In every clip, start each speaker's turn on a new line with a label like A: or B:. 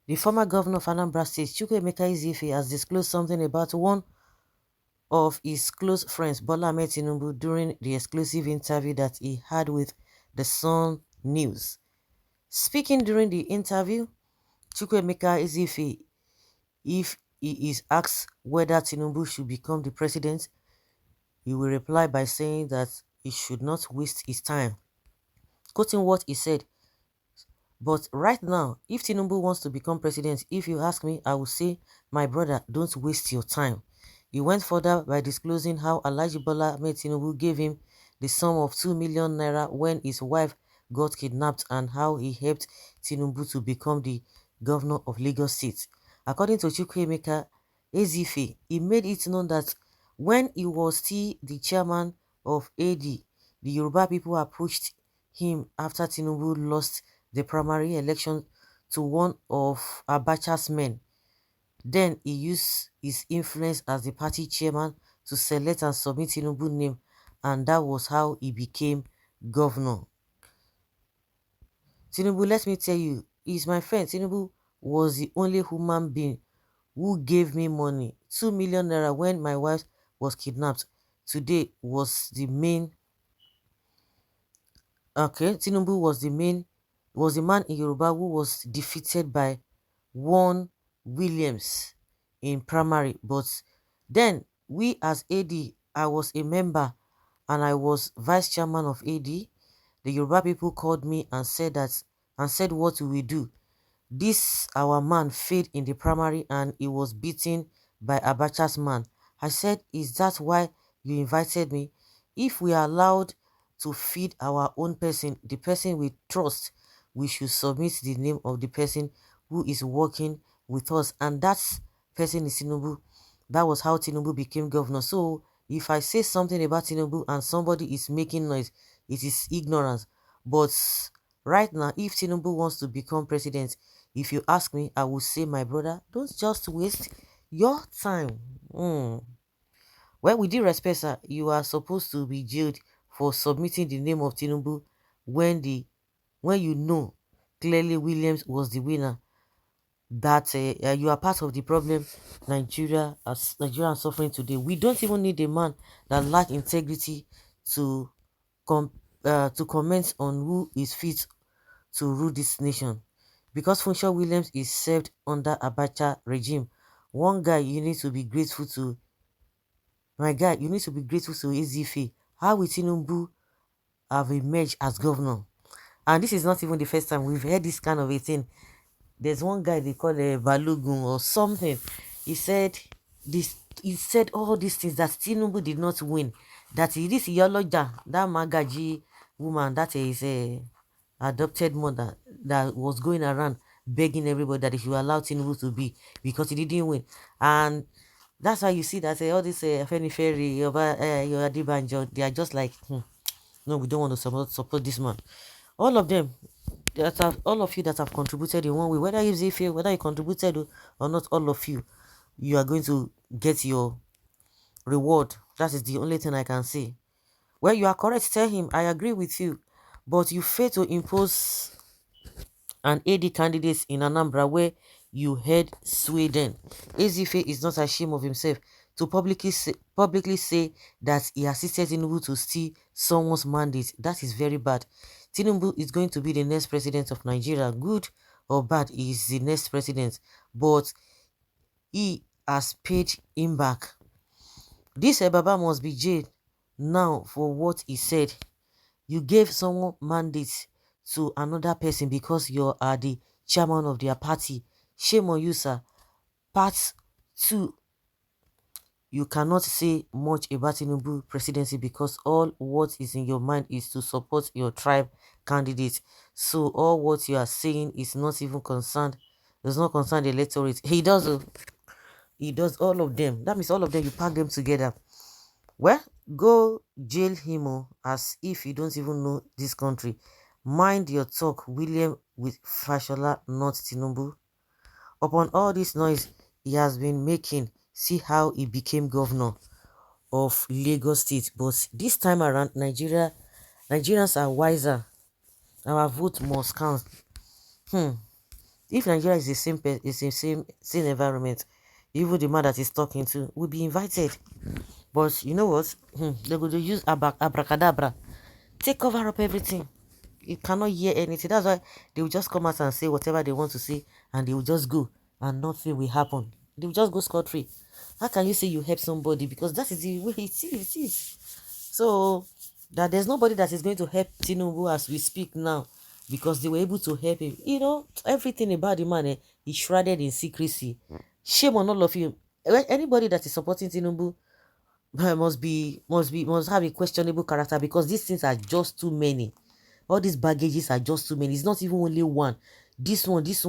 A: The former governor of Anambra State, Chukwuemeka Ezefe, has disclosed something about one of his close friends, Bola Ahmed Tinubu, during the exclusive interview that he had with the Sun News. Speaking during the interview, Chukwuemeka Ezefe, if he is asked whether Tinubu should become the president, he will reply by saying that he should not waste his time. Quoting what he said, "But right now, if Tinubu wants to become president, if you ask me, I will say, my brother, don't waste your time." He went further by disclosing how Alhaji Bola Ahmed Tinubu gave him the sum of 2 million naira when his wife got kidnapped and how he helped Tinubu to become the governor of Lagos State. According to Chukwuemeka Ezefe, he made it known that when he was still the chairman of AD, the Yoruba people approached him after Tinubu lost the primary election to one of Abacha's men. Then he used his influence as the party chairman to select and submit Tinubu's name, and that was how he became governor. Tinubu, let me tell you, he's my friend. Tinubu was the only human being who gave me money, 2 million naira, when my wife was kidnapped. Today was the main. Okay, Tinubu was the man in Yoruba who was defeated by one Williams in primary. But then we as AD, I was a member and I was vice chairman of AD. The Yoruba people called me and said what we will do. This our man failed in the primary and he was beaten by Abacha's man. I said, is that why you invited me? If we are allowed to feed our own person, the person we trust, we should submit the name of the person who is working with us. And that person is Tinubu. That was how Tinubu became governor. So if I say something about Tinubu and somebody is making noise, it is ignorance. But right now, if Tinubu wants to become president, if you ask me, I will say, my brother, don't just waste your time. Well, with due respect, sir, you are supposed to be jailed for submitting the name of Tinubu when you know clearly Williams was the winner. That you are part of the problem Nigeria are suffering today. We don't even need a man that lack integrity to to comment on who is fit to rule this nation, because Funshaw Williams is served under Abacha regime. One guy you need to be grateful to, my guy, you need to be grateful to Ezefe. How will Tinubu have emerged as governor? And this is not even the first time we've heard this kind of a thing. There's one guy they call a Balogun or something. He said this. He said all these things that Tinubu did not win. That this Yoloja, that Magaji woman, that is a adopted mother that was going around begging everybody that they should allow Tinubu to be because he didn't win. And that's why you see that all this Feni Ferry, your Adibanjo, they are just like, no, we don't want to support this man. All of them, all of you that have contributed in one way, whether you feel whether you contributed or not, all of you, you are going to get your reward. That is the only thing I can say. Well, you are correct. Tell him I agree with you, but you fail to impose an AD candidate in Anambra where you heard Sweden. Ezefe is not ashamed of himself to publicly say that he assisted Tinubu to steal someone's mandate. That is very bad. Tinubu is going to be the next president of Nigeria. Good or bad, he is the next president. But he has paid him back. This Baba must be jailed now for what he said. You gave someone mandate to another person because you are the chairman of their party. Shame on you, sir. Part 2. You cannot say much about Tinubu presidency because all what is in your mind is to support your tribe candidate. So all what you are saying is not even concerned, does not concern the electorate. He does. He does all of them. That means all of them, you pack them together. Well, go jail him as if you don't even know this country. Mind your talk, William with Fashola, not Tinubu. Upon all this noise he has been making, see how he became governor of Lagos State. But this time around, Nigerians are wiser. Our vote must count. If Nigeria is the same, is the same environment, even the man that is talking to will be invited. But you know what? They're going to use abracadabra, take cover up everything. You cannot hear anything. That's why they will just come out and say whatever they want to say, and they will just go, and nothing will happen. They will just go scot-free. How can you say you help somebody? Because that is the way it is. So that there's nobody that is going to help Tinubu as we speak now, because they were able to help him. Everything about the man is shrouded in secrecy. Shame on all of you. Anybody that is supporting Tinubu must have a questionable character, because these things are just too many. All these baggages are just too many. It's not even only one. This one, everything.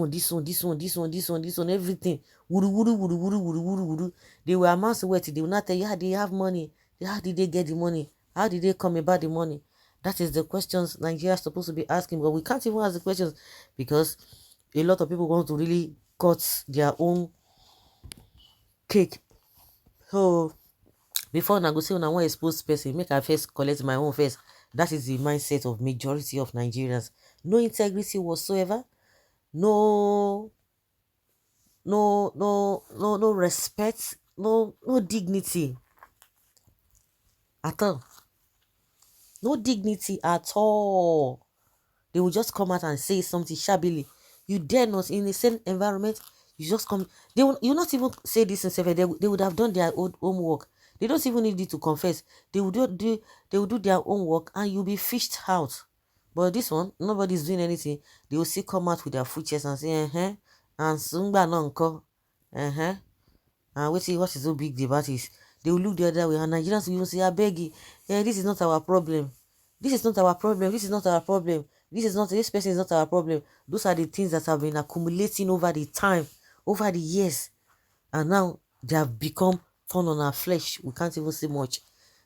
A: Wuru, wuru, wuru, wuru, wuru, wuru, wuru. They will amass wealth. They will not tell you how they have money. How did they get the money? How did they come about the money? That is the questions Nigeria is supposed to be asking, but we can't even ask the questions because a lot of people want to really cut their own cake. So before I go say una wan expose person, make I first collect my own first. That is the mindset of majority of Nigerians. No integrity whatsoever. No, no respect. No dignity at all. No dignity at all. They will just come out and say something shabbily. You dare not in the same environment. You just come. You not even say this in seven. They would have done their own homework. They don't even need you to confess. They will they will do their own work and you'll be fished out. But this one, nobody's doing anything. They will still come out with their full chest and say, and sungba no uncle. And we see what is so big the about is they will look the other way and Nigerians will even say, I beg you, this is not our problem. This is not our problem. This is not our problem. This person is not our problem. Those are the things that have been accumulating over the time, over the years. And now they have become thorn on our flesh. We can't even say much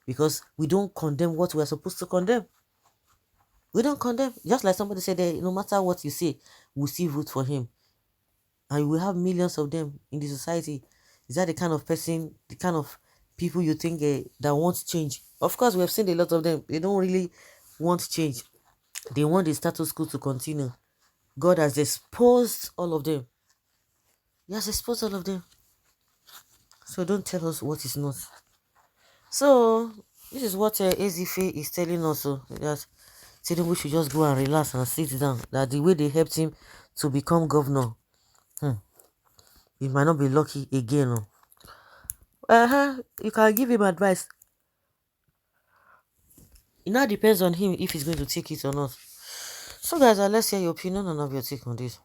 A: because we don't condemn what we are supposed to condemn. We don't condemn. Just like somebody said, no matter what you say, we'll still vote for him. And we have millions of them in the society. Is that the kind of person, the kind of people you think that want change? Of course, we have seen a lot of them. They don't really want change. They want the status quo to continue. God has exposed all of them. He has exposed all of them. So don't tell us what is not. So this is what Ezife is telling us. That Tinubu should just go and relax and sit down. That the way they helped him to become governor, he might not be lucky again. You can give him advice. It now depends on him if he's going to take it or not. So guys, let's hear your opinion and have your take on this.